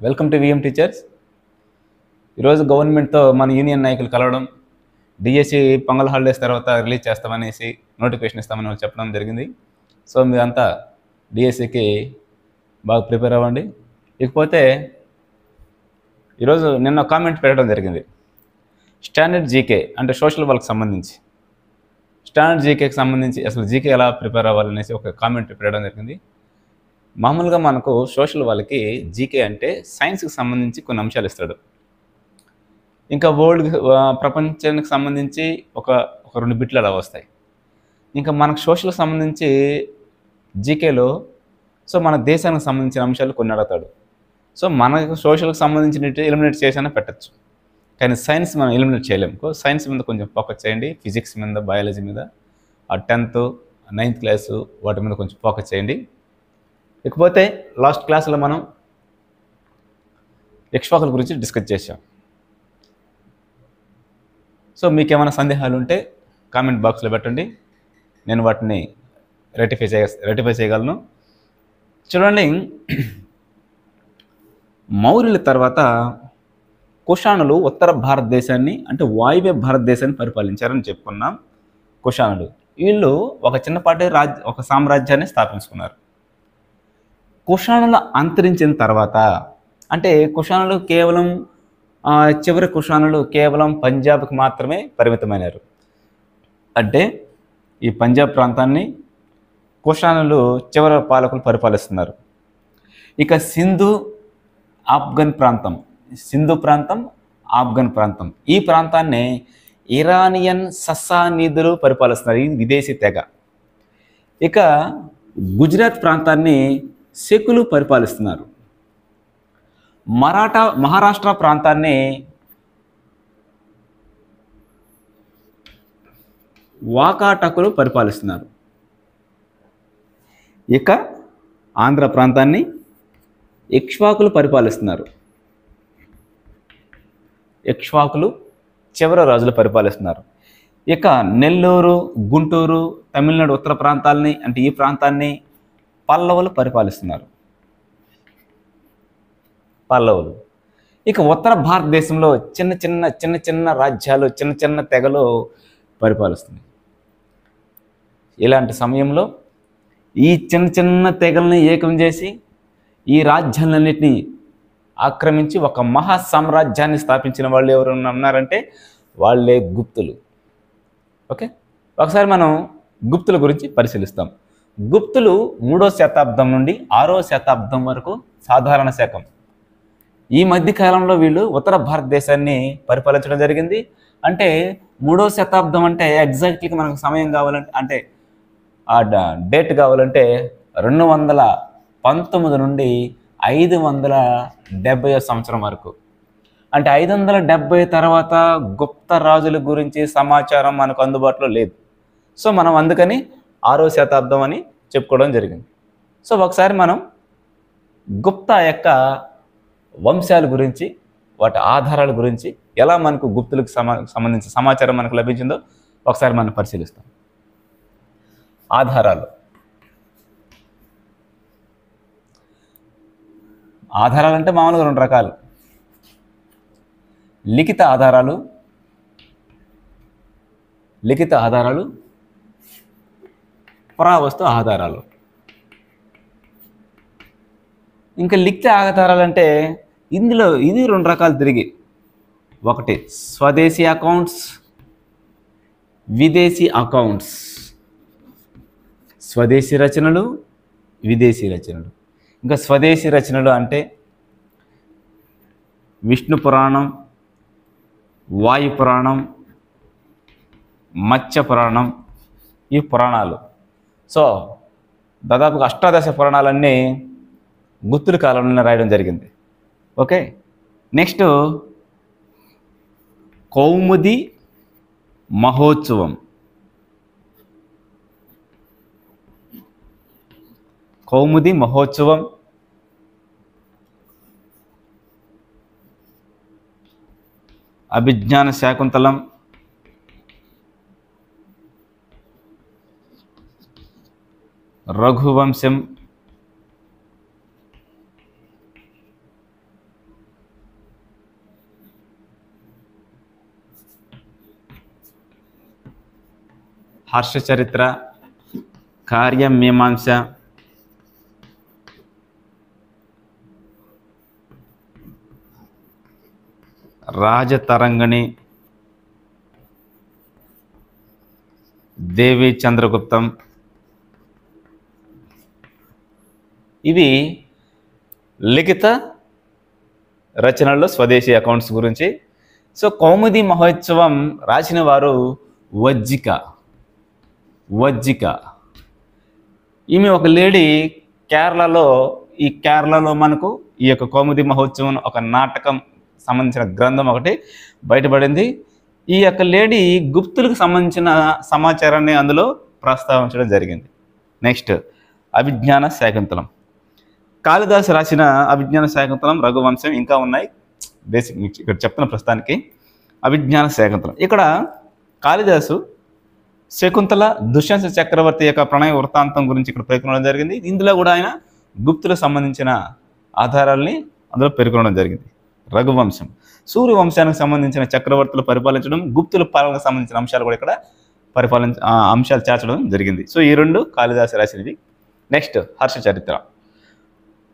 Welcome to VM teachers. ఈరోజు గవర్నమెంట్తో మన union నాయకులు కలవడం, డిఎస్సి పొంగల్ హాలిడేస్ తర్వాత రిలీజ్ చేస్తామనేసి నోటిఫికేషన్ ఇస్తామని వాళ్ళు చెప్పడం జరిగింది. సో మీరంతా డిఎస్సికి బాగా ప్రిపేర్ అవ్వండి. ఇకపోతే ఈరోజు నిన్న కామెంట్ పెట్టడం జరిగింది. స్టాండర్డ్ జీకే అంటే సోషల్ వర్క్ సంబంధించి, స్టాండర్డ్ జీకేకి సంబంధించి అసలు జీకే ఎలా ప్రిపేర్ అవ్వాలనేసి ఒక కామెంట్ పెట్టడం జరిగింది. మామూలుగా మనకు సోషల్ వాళ్ళకి జీకే అంటే సైన్స్కి సంబంధించి కొన్ని అంశాలు ఇస్తాడు. ఇంకా ప్రపంచానికి సంబంధించి ఒక ఒక 2 బిట్లు అలా వస్తాయి. ఇంకా మనకు సోషల్కి సంబంధించి జీకేలో మన దేశానికి సంబంధించిన అంశాలు కొన్ని అడుగుతాడు. మనకు సోషల్కి సంబంధించిన ఎలిమినేట్ చేసినా పెట్టచ్చు, కానీ సైన్స్ మనం ఎలిమినేట్ చేయలేము. సైన్స్ మీద కొంచెం ఫోకస్ చేయండి, ఫిజిక్స్ మీద, బయాలజీ మీద, ఆ 10th 9th క్లాసు వాటి మీద కొంచెం ఫోకస్ చేయండి. ఇకపోతే లాస్ట్ క్లాస్లో మనం ఇక్ష్వాకుల గురించి డిస్కస్ చేసాం. మీకు ఏమైనా సందేహాలు ఉంటే కామెంట్ బాక్స్లో పెట్టండి, నేను వాటిని రెటిఫై చేయగలను. చూడండి, మౌర్యుల తర్వాత కుషాణులు ఉత్తర భారతదేశాన్ని అంటే వాయువ్య భారతదేశాన్ని పరిపాలించారని చెప్పుకున్నాం. కుషాణులు వీళ్ళు ఒక చిన్నపాటి ఒక సామ్రాజ్యాన్ని స్థాపించుకున్నారు. కుషాణులు అంతరించిన తర్వాత అంటే కుషాణులు కేవలం చివరి కుషాణులు కేవలం పంజాబ్కి మాత్రమే పరిమితమైనారు. అంటే ఈ పంజాబ్ ప్రాంతాన్ని కుషాణులు చివరి పాలకులు పరిపాలిస్తున్నారు. ఇక సింధు ప్రాంతం, ఆఫ్ఘన్ ప్రాంతం, ఈ ప్రాంతాన్ని ఇరానియన్ సస్సానీదులు పరిపాలిస్తున్నారు. ఇది విదేశీ తెగ. ఇక గుజరాత్ ప్రాంతాన్ని శకులు పరిపాలిస్తున్నారు. మహారాష్ట్ర ప్రాంతాన్ని వాకాటకులు పరిపాలిస్తున్నారు. ఇక ఆంధ్ర ప్రాంతాన్ని ఇక్ష్వాకులు పరిపాలిస్తున్నారు. ఇక్ష్వాకులు చివరి రాజులు పరిపాలిస్తున్నారు. ఇక నెల్లూరు, గుంటూరు, తమిళనాడు ఉత్తర ప్రాంతాలని అంటే ఈ ప్రాంతాన్ని పల్లవులు పరిపాలిస్తున్నారు. ఇక ఉత్తర భారతదేశంలో చిన్న చిన్న రాజ్యాలు, చిన్న తెగలు పరిపాలిస్తున్నాయి. ఇలాంటి సమయంలో ఈ చిన్న తెగల్ని ఏకం చేసి ఈ రాజ్యాలన్నింటినీ ఆక్రమించి ఒక మహా సామ్రాజ్యాన్ని స్థాపించిన వాళ్ళు ఎవరు ఉన్నారంటే వాళ్ళే గుప్తులు. ఓకే, ఒకసారి మనం గుప్తుల గురించి పరిశీలిస్తాం. గుప్తులు 3వ శతాబ్దం నుండి 6వ శతాబ్దం వరకు సాధారణ శకం. ఈ మధ్య కాలంలో వీళ్ళు ఉత్తర భారతదేశాన్ని పరిపాలించడం జరిగింది. అంటే 3వ శతాబ్దం అంటే ఎగ్జాక్ట్లీగా మనకు సమయం కావాలంటే అంటే ఆ డేట్ కావాలంటే 219 నుండి 570 సంవత్సరం వరకు. అంటే 570 తర్వాత గుప్త రాజుల గురించి సమాచారం మనకు అందుబాటులో లేదు. మనం అందుకని 6వ శతాబ్దం అని చెప్పుకోవడం జరిగింది. ఒకసారి మనం గుప్తా యొక్క వంశాల గురించి, వాటి ఆధారాల గురించి, ఎలా మనకు గుప్తులకు సంబంధించిన సమాచారం మనకు లభించిందో ఒకసారి మనం పరిశీలిస్తాం. ఆధారాలు అంటే మామూలుగా 2 రకాలు: లిఖిత ఆధారాలు, పురావస్తు ఆధారాలు. ఇంకా లిఖిత ఆధారాలు అంటే ఇది 2 రకాలు తిరిగి. ఒకటి స్వదేశీ అకౌంట్స్, విదేశీ అకౌంట్స్. స్వదేశీ రచనలు, విదేశీ రచనలు. ఇంకా స్వదేశీ రచనలు అంటే విష్ణు పురాణం, వాయు పురాణం, మత్స్య పురాణం, ఈ పురాణాలు. దాదాపుగా అష్టాదశ పురాణాలన్నీ గుప్తుల కాలంలో రాయడం జరిగింది. ఓకే, నెక్స్ట్ కౌముది మహోత్సవం. అభిజ్ఞాన శాకుంతలం, రఘువంశం, హర్షచరిత్ర, కార్యమీమాంస, రాజతరంగిణి, దేవి చంద్రగుప్తం. ఇవి లిఖిత రచనల్లో స్వదేశీ అకౌంట్స్ గురించి. సో కౌముది మహోత్సవం రాసిన వారు వజ్జిక. ఈమె ఒక లేడీ కేరళలో మనకు ఈ యొక్క కౌముది మహోత్సవం ఒక నాటకం సంబంధించిన గ్రంథం ఒకటి బయటపడింది. ఈ యొక్క లేడీ గుప్తులకు సంబంధించిన సమాచారాన్ని అందులో ప్రస్తావించడం జరిగింది. నెక్స్ట్ అభిజ్ఞాన శాకుంతలం. కాళిదాసు రాసిన అభిజ్ఞాన శాకుంతలం, రఘువంశం ఇంకా ఉన్నాయి. బేసిక్ ఇక్కడ చెప్తున్న ప్రస్తుతానికి అభిజ్ఞాన శాకుంతలం. ఇక్కడ కాళిదాసు శకుంతల దుష్యంత చక్రవర్తి యొక్క ప్రణయ వృత్తాంతం గురించి ఇక్కడ పేర్కొనడం జరిగింది. ఇందులో కూడా ఆయన గుప్తులకు సంబంధించిన ఆధారాలని అందులో పేర్కొనడం జరిగింది. రఘువంశం సూర్యవంశానికి సంబంధించిన చక్రవర్తులు పరిపాలించడం, గుప్తుల పాలనకు సంబంధించిన అంశాలు కూడా ఇక్కడ అంశాలు చేర్చడం జరిగింది. సో ఈ రెండు కాళిదాసు రాసినవి. నెక్స్ట్ హర్షచరిత్ర.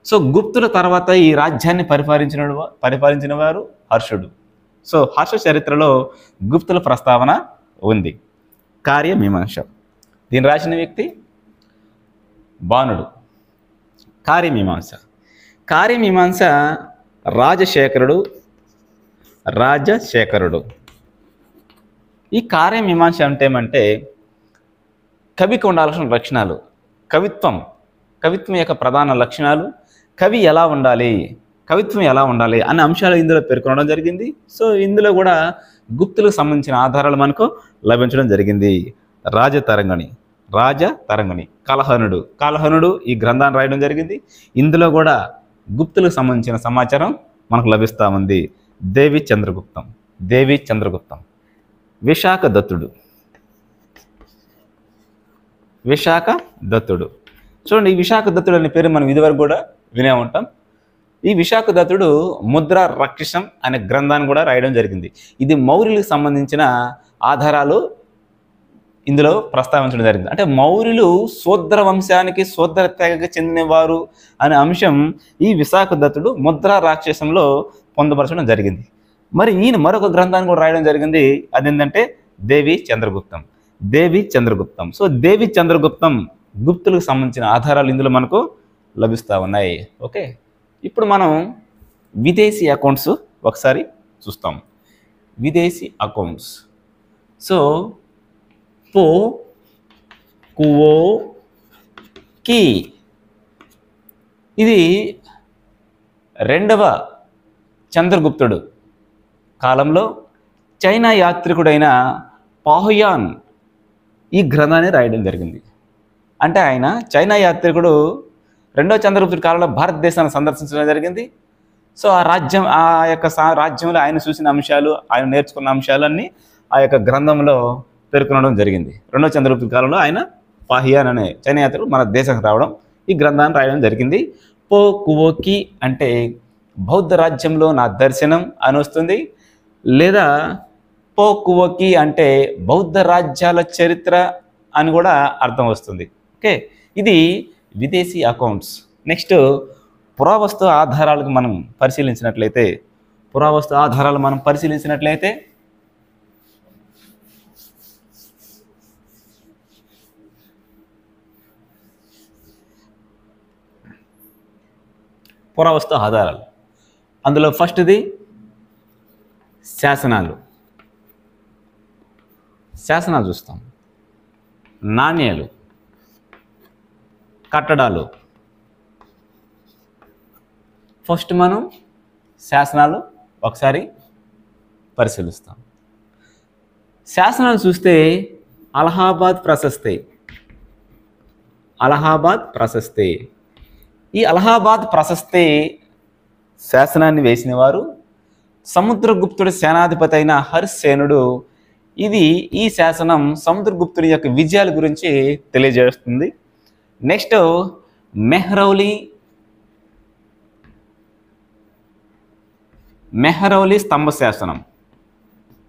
సో గుప్తుల తర్వాత ఈ రాజ్యాన్ని పరిపాలించిన వారు హర్షుడు. సో హర్ష చరిత్రలో గుప్తుల ప్రస్తావన ఉంది. కార్యమీమాంస దీన్ని రాసిన వ్యక్తి బాణుడు. కార్యమీమాంస రాజశేఖరుడు. ఈ కార్యమీమాంస అంటే ఏమంటే కవికి ఉండాల్సిన లక్షణాలు, కవిత్వం యొక్క ప్రధాన లక్షణాలు, కవిత్వం ఎలా ఉండాలి అనే అంశాలు ఇందులో పేర్కొనడం జరిగింది. సో ఇందులో కూడా గుప్తులకు సంబంధించిన ఆధారాలు మనకు లభించడం జరిగింది. రాజతరంగిణి, కలహనుడు ఈ గ్రంథాన్ని రాయడం జరిగింది. ఇందులో కూడా గుప్తులకు సంబంధించిన సమాచారం మనకు లభిస్తూ ఉంది. దేవి చంద్రగుప్తం. విశాఖ దత్తుడు. చూడండి, ఈ విశాఖ దత్తుడు అనే పేరు మనం ఇదివరకు కూడా వినే ఉంటాం. ఈ విశాఖ దత్తుడు ముద్ర రక్షసం అనే గ్రంథాన్ని కూడా రాయడం జరిగింది. ఇది మౌర్యులకు సంబంధించిన ఆధారాలు ఇందులో ప్రస్తావించడం జరిగింది. అంటే మౌర్యులు శూద్ర వంశానికి, శూద్ర తెగకి చెందినవారు అనే అంశం ఈ విశాఖ దత్తుడు ముద్ర రాక్షసంలో పొందుపరచడం జరిగింది. మరి ఈయన మరొక గ్రంథాన్ని కూడా రాయడం జరిగింది. అదేంటంటే దేవి చంద్రగుప్తం. సో దేవి చంద్రగుప్తం గుప్తులకు సంబంధించిన ఆధారాలు ఇందులో మనకు లభిస్తూ ఉన్నాయి. ఓకే, ఇప్పుడు మనం విదేశీ అకౌంట్స్ ఒకసారి చూస్తాం. విదేశీ అకౌంట్స్. సో పో కువో కి ఇది రెండవ చంద్రగుప్తుడు కాలంలో చైనా యాత్రికుడైన పాహుయాన్ ఈ గ్రంథాన్ని రాయడం జరిగింది. అంటే ఆయన చైనా యాత్రికుడు రెండవ చంద్రగుప్తుడి కాలంలో భారతదేశాన్ని సందర్శించడం జరిగింది. సో ఆ రాజ్యంలో ఆయన చూసిన అంశాలు, ఆయన నేర్చుకున్న అంశాలన్నీ ఆ యొక్క గ్రంథంలో పేర్కొనడం జరిగింది. రెండవ చంద్రగుప్తుడి కాలంలో ఆయన పాహియాన్ అనే చైనా యాత్రికుడు మన దేశానికి రావడం, ఈ గ్రంథాన్ని రాయడం జరిగింది. పో కువోకి అంటే బౌద్ధ రాజ్యంలో నా దర్శనం అని వస్తుంది, లేదా పో కువోకి అంటే బౌద్ధ రాజ్యాల చరిత్ర అని కూడా అర్థం వస్తుంది. ఓకే, ఇది విదేశీ అకౌంట్స్. నెక్స్ట్ పురావస్తు ఆధారాలకు మనం పరిశీలించినట్లయితే పురావస్తు ఆధారాలు అందులో ఫస్ట్ది శాసనాలు చూస్తాం, నాణ్యాలు, కట్టడాలు. ఫస్ట్ మనం శాసనాలు ఒకసారి పరిశీలిస్తాం. శాసనాలు చూస్తే అలహాబాద్ ప్రశస్తి. ఈ అలహాబాద్ ప్రశస్తి శాసనాన్ని వేసిన వారు సముద్రగుప్తుడి సేనాధిపతి అయిన హరిసేనుడు. ఈ శాసనం సముద్రగుప్తుడి యొక్క విజయాల గురించి తెలియజేస్తుంది. నెక్స్ట్ మెహ్రౌలి స్తంభ శాసనం.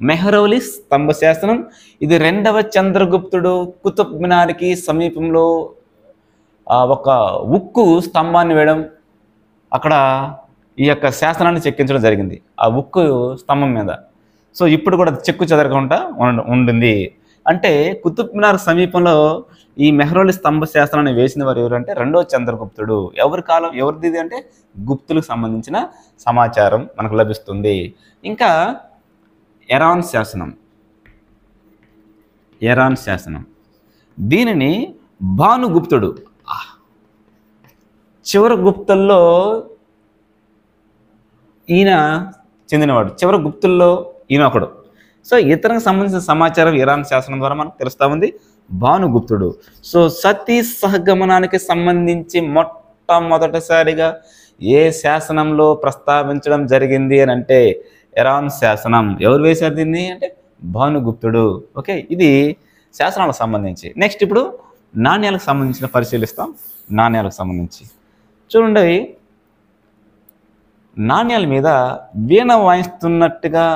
మెహ్రౌలి స్తంభ శాసనం. ఇది 2వ చంద్రగుప్తుడు కుతుబ్ మినార్కి సమీపంలో ఒక ఉక్కు స్తంభాన్ని వేయడం, అక్కడ ఈ యొక్క శాసనాన్ని చెక్కించడం జరిగింది ఆ ఉక్కు స్తంభం మీద. సో ఇప్పుడు కూడా చెక్కు చెదరకుండా ఉంటుంది. అంటే కుతుబ్ మినార్ సమీపంలో ఈ మెహ్రౌలి స్తంభ శాసనాన్ని వేసిన వారు ఎవరంటే 2వ చంద్రగుప్తుడు. ఎవరి కాలం ఎవరిది అంటే గుప్తులకు సంబంధించిన సమాచారం మనకు లభిస్తుంది. ఇంకా ఎరాన్ శాసనం. ఎరాన్ శాసనం దీనిని భానుగుప్తుడు, చివరి గుప్తుల్లో ఈయన చెందినవాడు, చివరి గుప్తుల్లో ఈయన ఒకడు. సో ఇతనికి సంబంధించిన సమాచారం ఇరాన్ శాసనం ద్వారా మనకు తెలుస్తూ ఉంది. భానుగుప్తుడు. సో సతీ సహగమనానికి సంబంధించి మొట్టమొదటిసారిగా ఏ శాసనంలో ప్రస్తావించడం జరిగింది అని అంటే ఇరాన్ శాసనం. ఎవరు వేశారు దీన్ని అంటే భానుగుప్తుడు. ఓకే, ఇది శాసనాలకు సంబంధించి. నెక్స్ట్ ఇప్పుడు నాణ్యాలకు సంబంధించిన పరిశీలిస్తాం. నాణ్యాలకు సంబంధించి చూడండి, నాణ్యాల మీద వీణ వాయిస్తున్నట్టుగా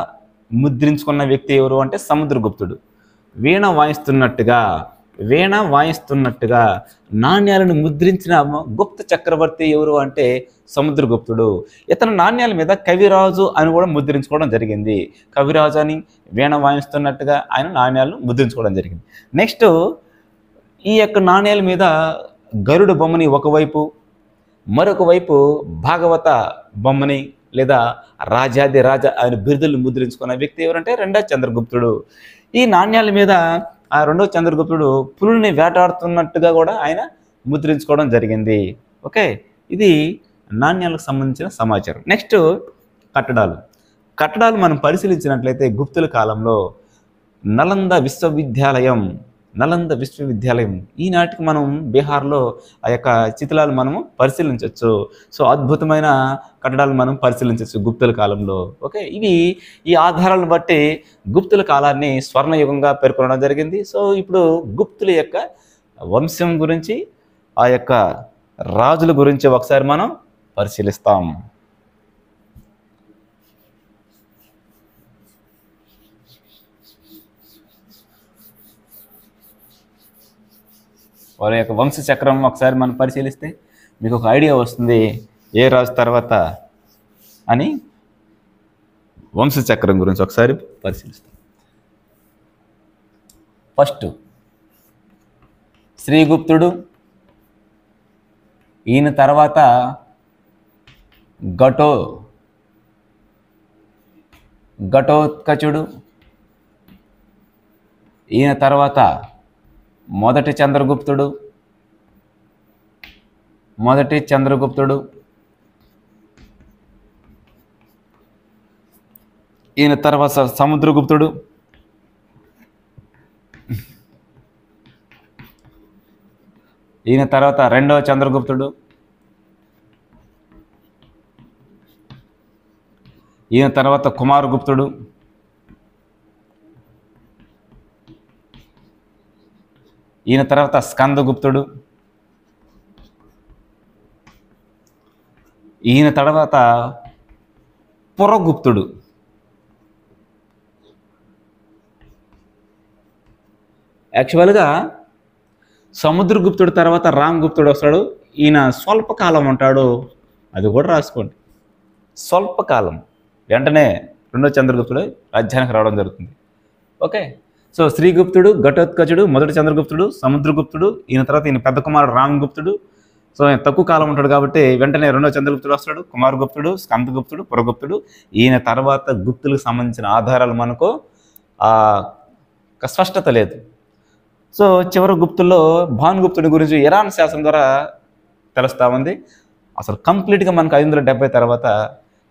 ముద్రించుకున్న వ్యక్తి ఎవరు అంటే సముద్రగుప్తుడు. వీణ వాయిస్తున్నట్టుగా నాణ్యాలను ముద్రించిన గుప్త చక్రవర్తి ఎవరు అంటే సముద్రగుప్తుడు. ఇతను నాణ్యాల మీద కవిరాజు అని కూడా ముద్రించుకోవడం జరిగింది. కవిరాజు అని వీణ వాయిస్తున్నట్టుగా ఆయన నాణ్యాలను ముద్రించుకోవడం జరిగింది. నెక్స్ట్ ఈ యొక్క నాణ్యాల మీద గరుడు బొమ్మని ఒకవైపు, మరొక వైపు భాగవత బొమ్మని లేదా రాజాది రాజా ఆయన బిరుదులు ముద్రించుకున్న వ్యక్తి ఎవరంటే 2వ చంద్రగుప్తుడు. ఈ నాణ్యాల మీద ఆ 2వ చంద్రగుప్తుడు పులుల్ని వేటాడుతున్నట్టుగా కూడా ఆయన ముద్రించుకోవడం జరిగింది. ఓకే, ఇది నాణ్యాలకు సంబంధించిన సమాచారం. నెక్స్ట్ కట్టడాలు మనం పరిశీలించినట్లయితే గుప్తుల కాలంలో నలంద విశ్వవిద్యాలయం ఈనాటికి మనం బీహార్లో ఆ యొక్క చిత్రాలు మనము పరిశీలించవచ్చు. సో అద్భుతమైన కట్టడాలు మనం పరిశీలించవచ్చు గుప్తుల కాలంలో. ఓకే, ఈ ఆధారాలను బట్టి గుప్తుల కాలాన్ని స్వర్ణయుగంగా పేర్కొనడం జరిగింది. సో ఇప్పుడు గుప్తుల యొక్క వంశం గురించి, ఆ యొక్క రాజుల గురించి ఒకసారి మనం పరిశీలిస్తాం. వాళ్ళ యొక్క వంశ చక్రం ఒకసారి మనం పరిశీలిస్తే మీకు ఒక ఐడియా వస్తుంది ఏ రాజు తర్వాత అని. వంశ చక్రం గురించి ఒకసారి పరిశీలిస్తాం. ఫస్ట్ శ్రీగుప్తుడు, ఈయన తర్వాత ఘటోత్కచుడు, ఈయన తర్వాత మొదటి చంద్రగుప్తుడు, ఈయన తర్వాత సముద్రగుప్తుడు, ఈయన తర్వాత 2వ చంద్రగుప్తుడు, ఈయన తర్వాత కుమారగుప్తుడు, ఈయన తర్వాత స్కందగుప్తుడు, ఈయన తర్వాత పురగుప్తుడు. యాక్చువల్గా సముద్రగుప్తుడు తర్వాత రామగుప్తుడు వస్తాడు. ఈయన స్వల్పకాలం ఉంటాడు, అది కూడా రాసుకోండి. స్వల్పకాలం వెంటనే 2వ చంద్రగుప్తుడు రాజ్యానికి రావడం జరుగుతుంది. ఓకే, సో శ్రీగుప్తుడు, ఘటోత్కచుడు, మొదటి చంద్రగుప్తుడు, సముద్రగుప్తుడు, ఈయన తర్వాత ఈయన పెద్ద కుమారుడు రామగుప్తుడు. సో ఆయన తక్కువ కాలం ఉంటాడు కాబట్టి వెంటనే 2వ చంద్రగుప్తుడు వస్తాడు, కుమారగుప్తుడు, స్కందగుప్తుడు, పురగుప్తుడు. ఈయన తర్వాత గుప్తులకు సంబంధించిన ఆధారాలు మనకు స్పష్టత లేదు. సో చివరి గుప్తుల్లో భానుగుప్తుడి గురించి ఇరాన్ శాసనం ద్వారా తెలుస్తూ ఉంది. అసలు కంప్లీట్గా మనకు 570 తర్వాత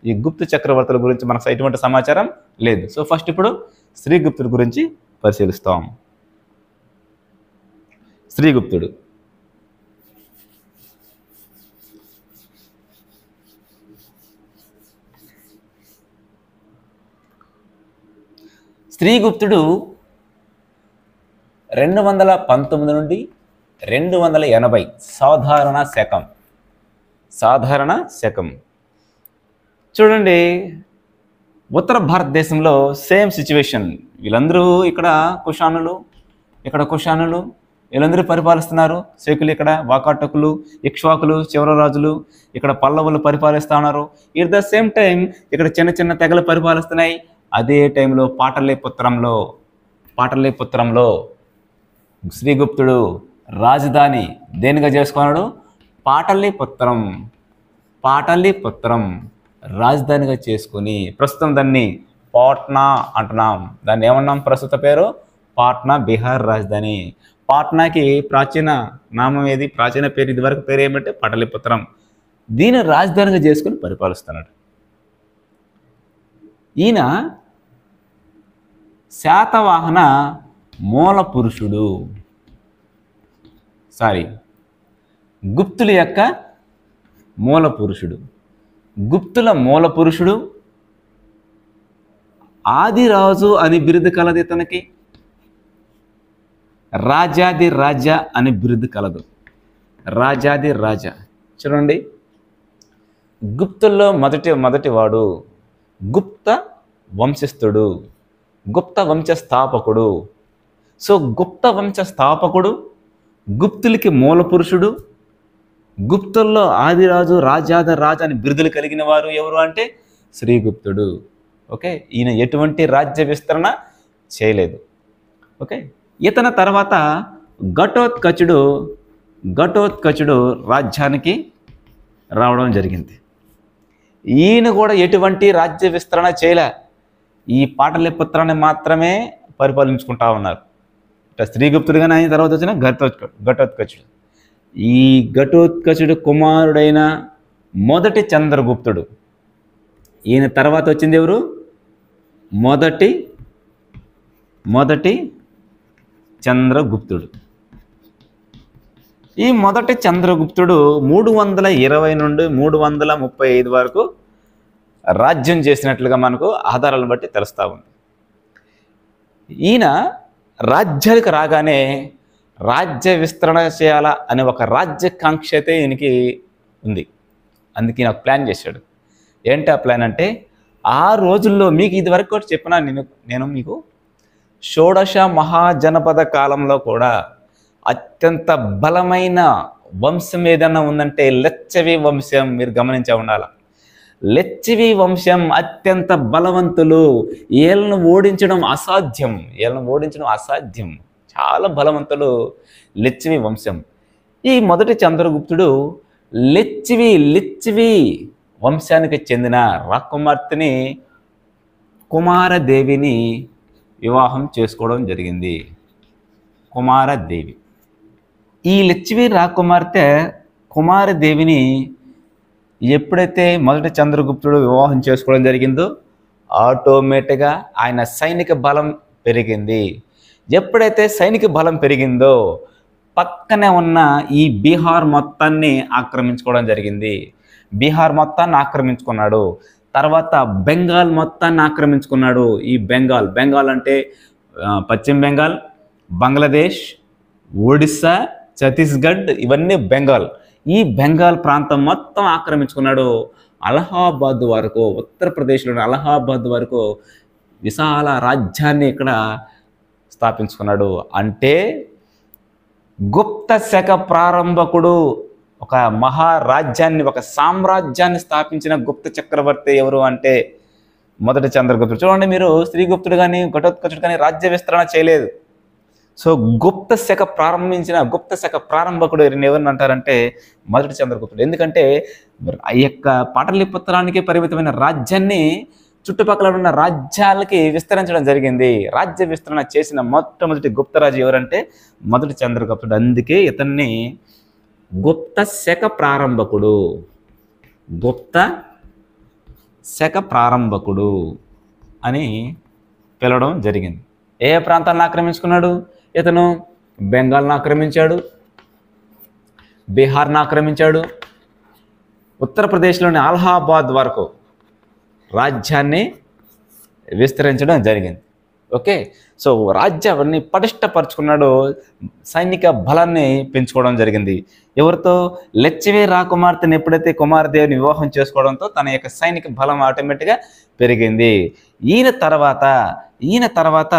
ఈ గుప్త చక్రవర్తుల గురించి మనకు ఎటువంటి సమాచారం లేదు. సో ఫస్ట్ ఇప్పుడు శ్రీగుప్తుడి గురించి పరిశీలిస్తాం. శ్రీగుప్తుడు శ్రీగుప్తుడు 219 నుండి 280 సాధారణ శకం. చూడండి, ఉత్తర భారతదేశంలో సేమ్ సిచ్యువేషన్. వీళ్ళందరూ ఇక్కడ కుషానులు, వీళ్ళందరూ పరిపాలిస్తున్నారు. శకులు ఇక్కడ, వాకాటకులు, ఇక్ష్వాకులు, చివరి రాజులు, ఇక్కడ పల్లవులు పరిపాలిస్తూ ఉన్నారు. ఎట్ ద సేమ్ టైం ఇక్కడ చిన్న చిన్న తెగలు పరిపాలిస్తున్నాయి. అదే టైంలో పాటలీపుత్రంలో శ్రీగుప్తుడు రాజధాని దేనిగా చేసుకున్నాడు? పాటలీపుత్రం రాజధానిగా చేసుకుని ప్రస్తుతం దాన్ని పాట్నా అంటున్నాం. దాన్ని ఏమన్నాం? ప్రస్తుత పేరు పాట్నా, బీహార్ రాజధాని. పాట్నాకి ప్రాచీన నామం ఏది? ప్రాచీన పేరు, ఇదివరకు పేరు ఏమంటే పాటలీపుత్రం. దీన్ని రాజధానిగా చేసుకుని పరిపాలిస్తున్నాడు. ఈయన శాతవాహన మూల పురుషుడు, గుప్తుల యొక్క మూల పురుషుడు. గుప్తుల మూల పురుషుడు, ఆదిరాజు అని బిరుదు కలదు ఇతనికి. రాజాది రాజా అని బిరుదు కలదు. రాజాది రాజా. చూడండి, గుప్తుల్లో మొదటివాడు, గుప్త వంశస్థుడు, గుప్త వంశ స్థాపకుడు. సో గుప్త వంశ స్థాపకుడు, గుప్తులకి మూల పురుషుడు, గుప్తుల్లో ఆదిరాజు, రాజాది రాజా అని బిరుదులు కలిగిన వారు ఎవరు అంటే శ్రీగుప్తుడు. ఓకే, ఈయన ఎటువంటి రాజ్య విస్తరణ చేయలేదు. ఓకే, ఇతని తర్వాత ఘటోత్కచుడు రాజ్యానికి రావడం జరిగింది. ఈయన కూడా ఎటువంటి రాజ్య విస్తరణ చేయలే. ఈ పాటలీపుత్రాన్ని మాత్రమే పరిపాలించుకుంటా ఉన్నారు. శ్రీగుప్తుడుగానే అయిన తర్వాత వచ్చిన ఘటోత్కచుడు. ఈ ఘటోత్కచుడు కుమారుడైన మొదటి చంద్రగుప్తుడు. ఈయన తర్వాత వచ్చింది ఎవరు? మొదటి చంద్రగుప్తుడు. ఈ మొదటి చంద్రగుప్తుడు 320 నుండి 335 వరకు రాజ్యం చేసినట్లుగా మనకు ఆధారాలను బట్టి తెలుస్తూ ఉంది. ఈయన రాజ్యానికి రాగానే రాజ్య విస్తరణ చేయాలా అనే ఒక రాజ్యకాంక్ష అయితే ఈయనకి ఉంది. అందుకే నాకు ప్లాన్ చేశాడు. ఏంటి ఆ ప్లాన్ అంటే, ఆ రోజుల్లో మీకు ఇదివరకు కూడా చెప్పినా నేను మీకు షోడశ మహాజనపద కాలంలో కూడా అత్యంత బలమైన వంశం ఏదైనా ఉందంటే లెచ్చవి వంశం. మీరు గమనించే ఉండాలి. లెచ్చవి వంశం అత్యంత బలవంతులు. వీళ్ళను ఓడించడం అసాధ్యం. చాలా బలవంతులు లెచ్చవి వంశం. ఈ మొదటి చంద్రగుప్తుడు లెచ్చవి వంశానికి చెందిన రాకుమార్తెని కుమారదేవిని వివాహం చేసుకోవడం జరిగింది. కుమారదేవి. ఈ లెచ్చవి రాకుమార్తె కుమారదేవిని ఎప్పుడైతే మొదటి చంద్రగుప్తుడు వివాహం చేసుకోవడం జరిగిందో ఆటోమేటిక్గా ఆయన సైనిక బలం పెరిగింది. ఎప్పుడైతే సైనిక బలం పెరిగిందో పక్కనే ఉన్న ఈ బీహార్ మొత్తాన్ని ఆక్రమించుకోవడం జరిగింది. బీహార్ మొత్తాన్ని ఆక్రమించుకున్నాడు. తర్వాత బెంగాల్ మొత్తాన్ని ఆక్రమించుకున్నాడు. ఈ బెంగాల్ అంటే పశ్చిమ బెంగాల్, బంగ్లాదేశ్, ఒడిస్సా, ఛత్తీస్గఢ్, ఇవన్నీ బెంగాల్. ఈ బెంగాల్ ప్రాంతం మొత్తం ఆక్రమించుకున్నాడు. అలహాబాద్ వరకు, ఉత్తరప్రదేశ్లోని అలహాబాద్ వరకు విశాల రాజ్యాన్ని ఇక్కడ స్థాపించుకున్నాడు. అంటే గుప్త శక ప్రారంభకుడు, ఒక మహారాజ్యాన్ని, ఒక సామ్రాజ్యాన్ని స్థాపించిన గుప్త చక్రవర్తి ఎవరు అంటే మొదటి చంద్రగుప్తుడు. చూడండి, మీరు శ్రీగుప్తుడు కానీ ఘటోత్కచుడు కానీ రాజ్య విస్తరణ చేయలేదు. సో గుప్త శక ప్రారంభకుడు ఎవరిని అంటారంటే మొదటి చంద్రగుప్తుడు. ఎందుకంటే ఆ యొక్క పాటలీపుత్రానికి పరిమితమైన రాజ్యాన్ని చుట్టుపక్కల ఉన్న రాజ్యాలకి విస్తరించడం జరిగింది. రాజ్య విస్తరణ చేసిన మొట్టమొదటి గుప్తరాజు ఎవరంటే మొదటి చంద్రగుప్తుడు. అందుకే ఇతన్ని గుప్త శక ప్రారంభకుడు అని పిలవడం జరిగింది. ఏ ప్రాంతాలను ఆక్రమించుకున్నాడు ఇతను? బెంగాల్ను ఆక్రమించాడు, బీహార్ను ఆక్రమించాడు, ఉత్తరప్రదేశ్లోని అలహాబాద్ వరకు రాజ్యాన్ని విస్తరించడం జరిగింది. ఓకే. సో రాజ్యాన్ని పటిష్టపరుచుకున్నాడు, సైనిక బలాన్ని పెంచుకోవడం జరిగింది. ఎవరితో? లెచ్చివి రాకుమార్తెను ఎప్పుడైతే కుమారదేవిని వివాహం చేసుకోవడంతో తన యొక్క సైనిక బలం ఆటోమేటిక్గా పెరిగింది. ఈయన తర్వాత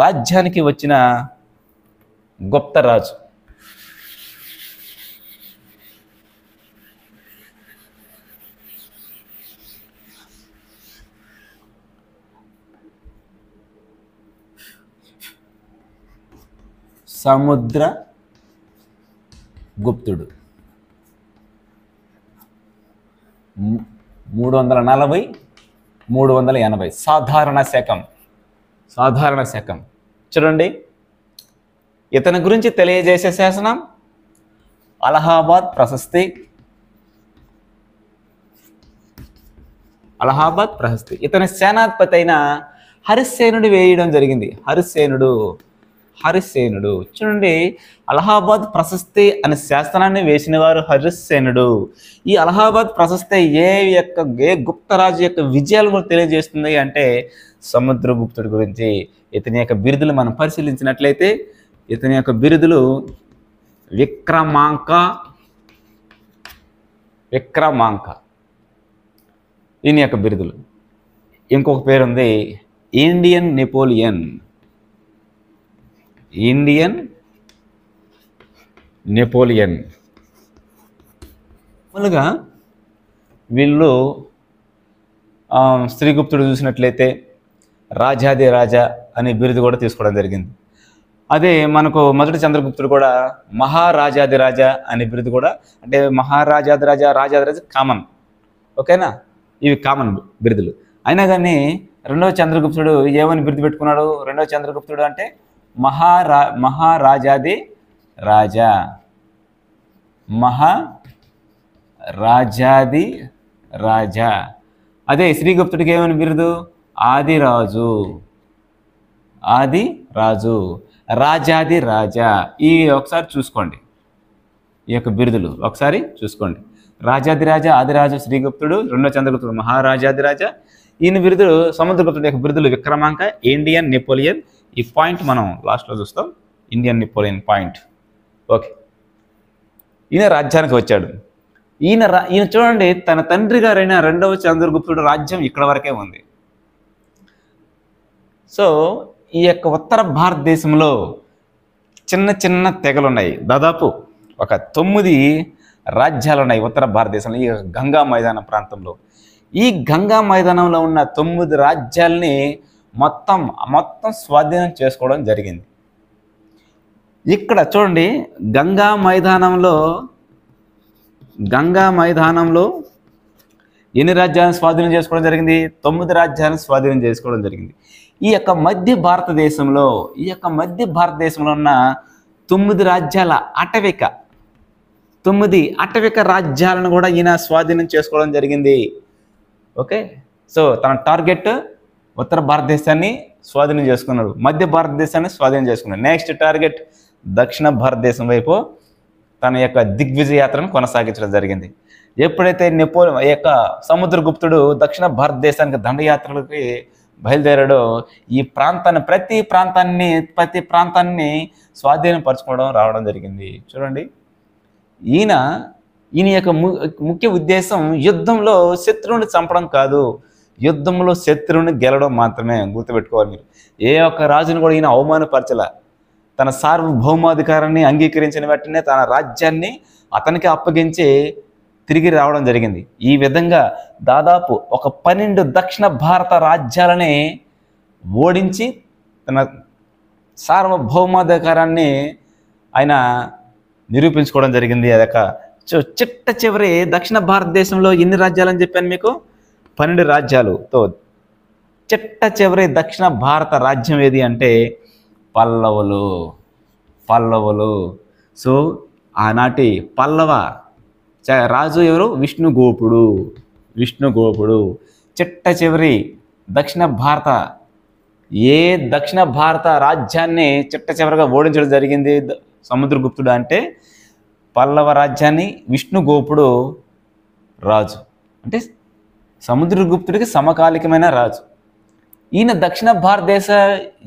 రాజ్యానికి వచ్చిన గుప్త రాజు సముద్ర గుప్తుడు 340 380 సాధారణ శకం. చూడండి, ఇతని గురించి తెలియజేసే శాసనం అలహాబాద్ ప్రశస్తి. ఇతని సేనాధిపతి అయిన హరిసేనుడు వేయడం జరిగింది. హరిసేనుడు చూడండి, అలహాబాద్ ప్రశస్తి అనే శాసనాన్ని వేసిన వారు హరిసేనుడు. ఈ అలహాబాద్ ప్రశస్తి ఏ గుప్తరాజు యొక్క విజయాలు తెలియజేస్తుంది అంటే సముద్రగుప్తుడి గురించి. ఇతని యొక్క బిరుదులు మనం పరిశీలించినట్లయితే ఇతని యొక్క బిరుదులు విక్రమాంక. ఈయన యొక్క బిరుదులు. ఇంకొక పేరు ఉంది ఇండియన్ నెపోలియన్. మామూలుగా వీళ్ళు శ్రీగుప్తుడు చూసినట్లయితే రాజాది రాజా అనే బిరుదు కూడా తీసుకోవడం జరిగింది. అదే మనకు మొదటి చంద్రగుప్తుడు కూడా మహారాజాది రాజా అనే బిరుదు కూడా, అంటే మహారాజాది రాజా కామన్, ఓకేనా, ఇవి కామన్ బిరుదులు. అయినా కానీ రెండవ చంద్రగుప్తుడు ఏమని బిరుదు పెట్టుకున్నాడు? రెండవ చంద్రగుప్తుడు అంటే మహారాజాది రాజా. అదే శ్రీగుప్తుడికి ఏమని బిరుదు? ఆదిరాజు, రాజాది రాజా. ఈ ఒకసారి చూసుకోండి, ఈ యొక్క బిరుదులు ఒకసారి చూసుకోండి. రాజాది రాజా, ఆదిరాజు శ్రీగుప్తుడు, రెండో చంద్రగుప్తుడు మహారాజాది రాజా. ఈయన బిరుదులు సముద్రగుప్తుడి యొక్క బిరుదులు విక్రమాంక, ఇండియన్ నెపోలియన్. ఈ పాయింట్ మనం లాస్ట్లో చూస్తాం, ఇండియన్ నెపోలియన్ పాయింట్. ఓకే, ఈయన రాజ్యానికి వచ్చాడు. ఈయన చూడండి, తన తండ్రి గారైన రెండవ చంద్రగుప్తుడు రాజ్యం ఇక్కడ వరకే ఉంది. సో ఈ యొక్క ఉత్తర భారతదేశంలో చిన్న చిన్న తెగలు ఉన్నాయి. దాదాపు ఒక 9 రాజ్యాలు ఉన్నాయి ఉత్తర భారతదేశంలో, ఈ గంగా మైదాన ప్రాంతంలో. ఈ గంగా మైదానంలో ఉన్న 9 రాజ్యాల్ని మొత్తం స్వాధీనం చేసుకోవడం జరిగింది. ఇక్కడ చూడండి, గంగా మైదానంలో ఎన్ని రాజ్యాలను స్వాధీనం చేసుకోవడం జరిగింది? 9 రాజ్యాలను స్వాధీనం చేసుకోవడం జరిగింది. ఈ యొక్క మధ్య భారతదేశంలో ఉన్న 9 రాజ్యాల అటవిక రాజ్యాలను కూడా ఈయన స్వాధీనం చేసుకోవడం జరిగింది. ఓకే, సో తన టార్గెట్ ఉత్తర భారతదేశాన్ని స్వాధీనం చేసుకున్నాడు, మధ్య భారతదేశాన్ని స్వాధీనం చేసుకున్నాడు. నెక్స్ట్ టార్గెట్ దక్షిణ భారతదేశం వైపు తన యొక్క దిగ్విజయ యాత్రను కొనసాగించడం జరిగింది. ఎప్పుడైతే ఈ యొక్క సముద్రగుప్తుడు దక్షిణ భారతదేశానికి దండయాత్రలకి బయలుదేరాడో ఈ ప్రతి ప్రాంతాన్ని స్వాధీనపరచుకోవడం రావడం జరిగింది. చూడండి, ఈయన యొక్క ముఖ్య ఉద్దేశం యుద్ధంలో శత్రువుని చంపడం కాదు, యుద్ధంలో శత్రువుని గెలవడం మాత్రమే. గుర్తుపెట్టుకోవాలి మీరు. ఏ ఒక్క రాజును కూడా ఈయన అవమానపరచల. తన సార్వభౌమాధికారాన్ని అంగీకరించిన వెంటనే తన రాజ్యాన్ని అతనికి అప్పగించి తిరిగి రావడం జరిగింది. ఈ విధంగా దాదాపు ఒక 12 దక్షిణ భారత రాజ్యాలని ఓడించి తన సార్వభౌమాధికారాన్ని ఆయన నిరూపించుకోవడం జరిగింది. అదొక చిట్ట చివరి దక్షిణ భారతదేశంలో ఎన్ని రాజ్యాలని చెప్పాను మీకు? 12 రాజ్యాలుతో చిట్ట చివరి దక్షిణ భారత రాజ్యం ఏది అంటే పల్లవులు. సో ఆనాటి పల్లవ రాజు ఎవరు? విష్ణుగోపుడు. చిట్ట చివరి దక్షిణ భారత రాజ్యాన్ని చిట్ట చివరిగా ఓడించడం జరిగింది సముద్రగుప్తుడు. అంటే పల్లవ రాజ్యాన్ని విష్ణుగోపుడు రాజు, అంటే సముద్రగుప్తుడికి సమకాలికమైన రాజు. ఈయన దక్షిణ భారతదేశ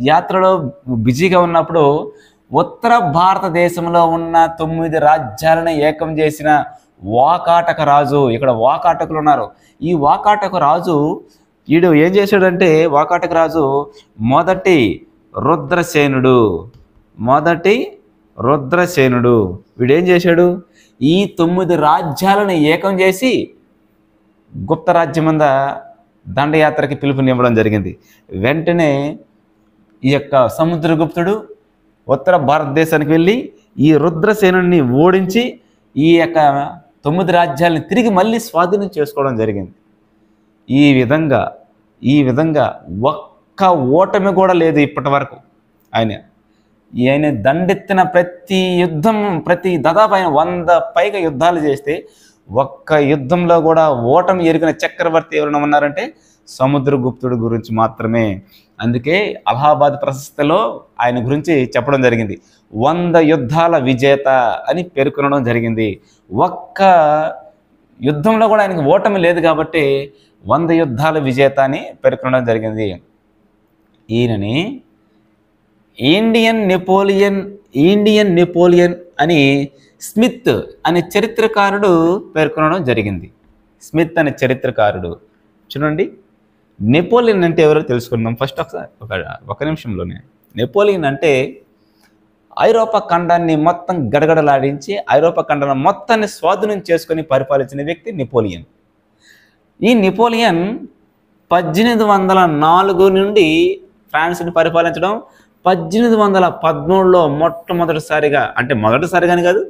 యాత్రలో బిజీగా ఉన్నప్పుడు ఉత్తర భారతదేశంలో ఉన్న 9 రాజ్యాలను ఏకం చేసిన వాకాటక రాజు, ఇక్కడ వాకాటకులు ఉన్నారు. ఈ వాకాటక రాజు వీడు ఏం చేశాడంటే, వాకాటక రాజు మొదటి రుద్రసేనుడు వీడేం చేశాడు, ఈ 9 రాజ్యాలను ఏకం చేసి గుప్త రాజ్యం మీద దండయాత్రకి పిలుపునివ్వడం జరిగింది. వెంటనే ఈ యొక్క సముద్రగుప్తుడు ఉత్తర భారతదేశానికి వెళ్ళి ఈ రుద్రసేనుని ఓడించి ఈ యొక్క 9 రాజ్యాలను తిరిగి మళ్ళీ స్వాధీనం చేసుకోవడం జరిగింది. ఈ విధంగా ఒక్క ఓటమి కూడా లేదు ఇప్పటి వరకు. ఆయన దండెత్తిన ప్రతి దాదాపు ఆయన 100 పైగా యుద్ధాలు చేస్తే ఒక్క యుద్ధంలో కూడా ఓటమి ఎరిగిన చక్రవర్తి ఎవరైనా ఉన్నారంటే సముద్రగుప్తుడి గురించి మాత్రమే. అందుకే అలహాబాద్ ప్రశస్తిలో ఆయన గురించి చెప్పడం జరిగింది, 100 యుద్ధాల విజేత అని పేర్కొనడం జరిగింది. ఒక్క యుద్ధంలో కూడా ఆయనకు ఓటమి లేదు కాబట్టి 100 యుద్ధాల విజేత అని పేర్కొనడం జరిగింది. ఈయనని ఇండియన్ నెపోలియన్ అని స్మిత్ అనే చరిత్రకారుడు పేర్కొనడం జరిగింది. స్మిత్ అనే చరిత్రకారుడు. చూడండి, నెపోలియన్ అంటే ఎవరో తెలుసుకుందాం ఫస్ట్ ఒకసారి, ఒక నిమిషంలోనే. నెపోలియన్ అంటే ఐరోపా ఖండాన్ని మొత్తం గడగడలాడించి ఐరోపా ఖండాన్ని మొత్తాన్ని స్వాధీనం చేసుకొని పరిపాలించిన వ్యక్తి నెపోలియన్. ఈ నెపోలియన్ 1804 నుండి ఫ్రాన్స్ని పరిపాలించడం, 1813లో మొదటిసారిగానే కాదు,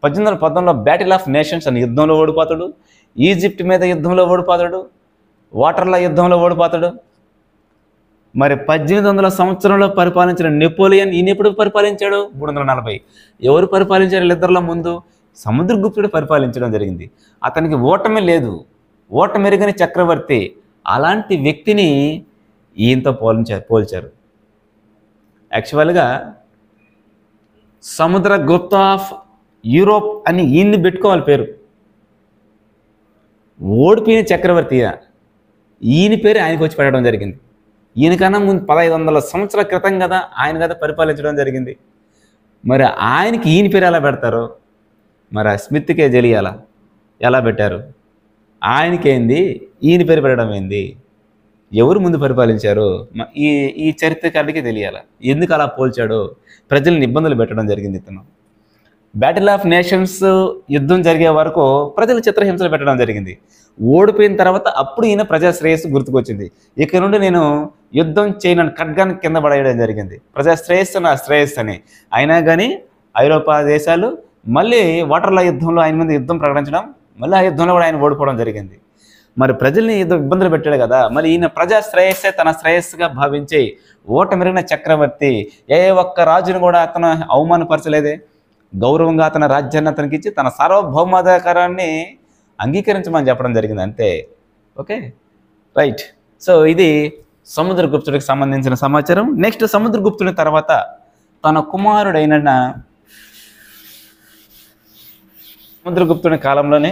1814లో బ్యాటిల్ ఆఫ్ నేషన్స్ అనే యుద్ధంలో ఓడిపోతాడు. ఈజిప్ట్ మీద యుద్ధంలో ఓడిపోతాడు. వాటర్లా యుద్ధంలో ఓడిపోతాడు. మరి 1800 సంవత్సరంలో పరిపాలించిన నెపోలియన్ ఈయన ఎప్పుడు పరిపాలించాడు? 340. ఎవరు పరిపాలించారు వీళ్ళిద్దరిలో ముందు? సముద్రగుప్తుడు పరిపాలించడం జరిగింది. అతనికి ఓటమి లేదు, ఓటమెరుగని చక్రవర్తి. అలాంటి వ్యక్తిని ఈయనతో పోల్చారు. యాక్చువల్గా సముద్రగుప్త ఆఫ్ యూరోప్ అని ఈయన్ని పెట్టుకోవాలి పేరు. ఓడిపోయిన చక్రవర్తి ఈయన పేరు ఆయనకు వచ్చి పెట్టడం జరిగింది. ఈయనకన్నా ముందు 1500 సంవత్సరాల క్రితం కదా ఆయన కదా పరిపాలించడం జరిగింది. మరి ఆయనకి ఈయన పేరు ఎలా పెడతారు? మరి ఆ స్మిత్కే తెలియాలా ఎలా పెట్టారు? ఆయనకేంది ఈయన పేరు పెట్టడం ఏంది? ఎవరు ముందు పరిపాలించారు ఈ చరిత్రకారుడికి తెలియాలా ఎందుకు అలా పోల్చాడో. ప్రజల్ని ఇబ్బందులు పెట్టడం జరిగింది ఇతను. బ్యాటిల్ ఆఫ్ నేషన్స్ యుద్ధం జరిగే వరకు ప్రజలు చిత్రహింసలు పెట్టడం జరిగింది. ఓడిపోయిన తర్వాత అప్పుడు ఈయన ప్రజా శ్రేయస్సు గుర్తుకొచ్చింది. ఇక నుండి నేను యుద్ధం చేయనని ఖడ్గాన్ని కింద పడేయడం జరిగింది. ప్రజా శ్రేయస్సు నా శ్రేయస్సు అని. అయినా కానీ ఐరోపా దేశాలు మళ్ళీ వాటర్లా యుద్ధంలో ఆయన మీద యుద్ధం ప్రకటించడం, మళ్ళీ ఆ యుద్ధంలో కూడా ఆయన ఓడిపోవడం జరిగింది. మరి ప్రజల్ని ఇబ్బందులు పెట్టాడు కదా. మరి ఈయన ప్రజా శ్రేయస్సే తన శ్రేయస్సుగా భావించి ఓటమెరిగిన చక్రవర్తి. ఏ ఒక్క రాజును కూడా అతను అవమానపరచలేదే. గౌరవంగా అతని రాజ్యాన్ని అతనికి ఇచ్చి తన సార్వభౌమాధికారాన్ని అంగీకరించమని చెప్పడం జరిగింది అంతే. Okay, right. సో ఇది సముద్రగుప్తుడికి సంబంధించిన సమాచారం. నెక్స్ట్, సముద్రగుప్తుడి తర్వాత తన కుమారుడైన సముద్రగుప్తుని కాలంలోనే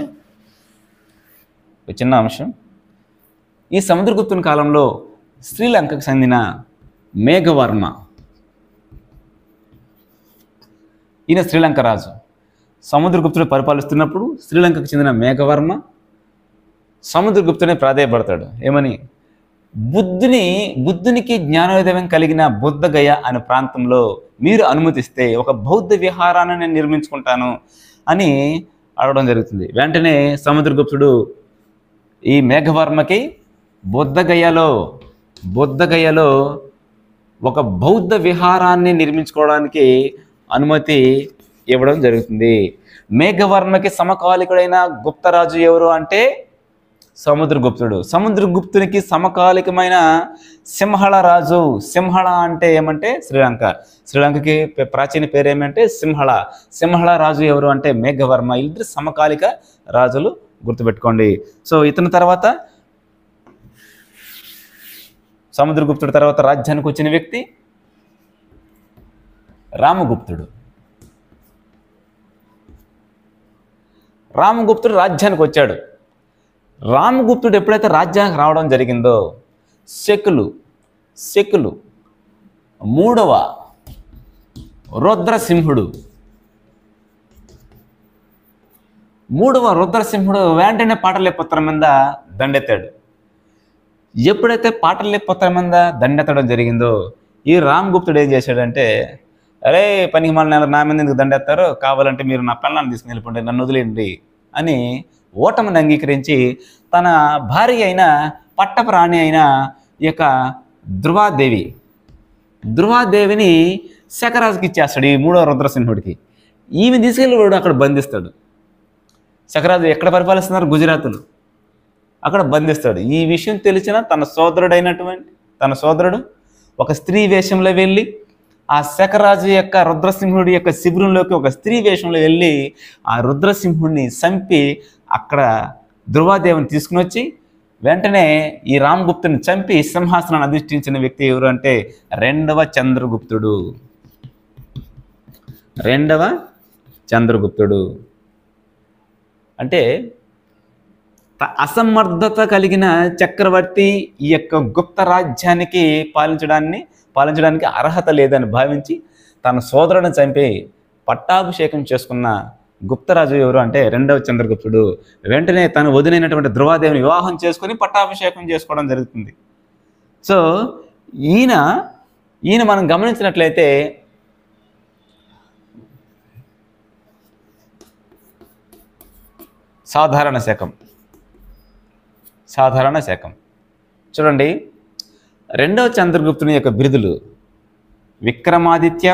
చిన్న అంశం. ఈ సముద్రగుప్తుని కాలంలో శ్రీలంకకు చెందిన మేఘవర్మ, ఈయన శ్రీలంక రాజు. సముద్రగుప్తుడు పరిపాలిస్తున్నప్పుడు శ్రీలంకకు చెందిన మేఘవర్మ సముద్రగుప్తుని ప్రాధేయపడతాడు. ఏమని? బుద్ధునికి జ్ఞానోదయం కలిగిన బుద్ధగయ అనే ప్రాంతంలో మీరు అనుమతిస్తే ఒక బౌద్ధ విహారాన్ని నేను నిర్మించుకుంటాను అని అడగడం జరుగుతుంది. వెంటనే సముద్రగుప్తుడు ఈ మేఘవర్మకి బుద్ధగయలో ఒక బౌద్ధ విహారాన్ని నిర్మించుకోవడానికి అనుమతి ఇవ్వడం జరుగుతుంది. మేఘవర్మకి సమకాలికుడైన గుప్తరాజు ఎవరు అంటే సముద్రగుప్తుడు. సముద్రగుప్తునికి సమకాలికమైన సింహళ రాజు. సింహళ అంటే ఏమంటే శ్రీలంకకి ప్రాచీన పేరు ఏమంటే సింహళ రాజు ఎవరు అంటే మేఘవర్మ. ఇద్దరు సమకాలిక రాజులు, గుర్తుపెట్టుకోండి. సో ఇతని తర్వాత సముద్రగుప్తుడి తర్వాత రాజ్యానికి వచ్చిన వ్యక్తి రామగుప్తుడు. రామగుప్తుడు రాజ్యానికి వచ్చాడు. రామగుప్తుడు ఎప్పుడైతే రాజ్యానికి రావడం జరిగిందో శకులు శకులు. మూడవ రుద్రసింహుడు. వెంటనే పాటలీపుత్రం మీద దండెత్తాడు. ఎప్పుడైతే పాటలీపుత్రం మీద దండెత్తడం జరిగిందో ఈ రామగుప్తుడు ఏం చేశాడంటే, అరే పనికి మళ్ళీ నా మీద ఎందుకు దండెత్తారో, కావాలంటే మీరు నా పిల్లల్ని తీసుకుని వెళ్ళిపోండి, నన్ను వదిలేయండి అని ఓటమిని అంగీకరించి తన భార్య అయిన పట్టపు రాణి అయిన ఈ యొక్క ధృవాదేవిని శకరాజుకి ఇచ్చేస్తాడు, ఈ మూడవ రుద్రసింహుడికి. ఈమె తీసుకెళ్ళి వాడు అక్కడ బంధిస్తాడు. శకరాజు ఎక్కడ పరిపాలిస్తున్నారు? గుజరాత్లో. అక్కడ బంధిస్తాడు. ఈ విషయం తెలిసిన తన సోదరుడు ఒక స్త్రీ వేషంలో వెళ్ళి ఆ శకరాజు యొక్క రుద్రసింహుడి యొక్క శిబిరంలోకి ఒక స్త్రీ వేషంలో వెళ్ళి ఆ రుద్రసింహుడిని చంపి అక్కడ ధృవాదేవిని తీసుకుని వచ్చి వెంటనే ఈ రామగుప్తుని చంపి సింహాసనాన్ని అధిష్ఠించిన వ్యక్తి ఎవరు అంటే రెండవ చంద్రగుప్తుడు. అంటే అసమర్థత కలిగిన చక్రవర్తి ఈ యొక్క గుప్త రాజ్యానికి పాలించడానికి అర్హత లేదని భావించి తన సోదరుని చంపి పట్టాభిషేకం చేసుకున్న గుప్తరాజు ఎవరు అంటే రెండవ చంద్రగుప్తుడు. వెంటనే తను వదిలినటువంటి ధృవాదేవిని వివాహం చేసుకుని పట్టాభిషేకం చేసుకోవడం జరుగుతుంది. సో ఈయన మనం గమనించినట్లయితే సాధారణ శకం చూడండి. రెండవ చంద్రగుప్తుని యొక్క బిరుదులు విక్రమాదిత్య,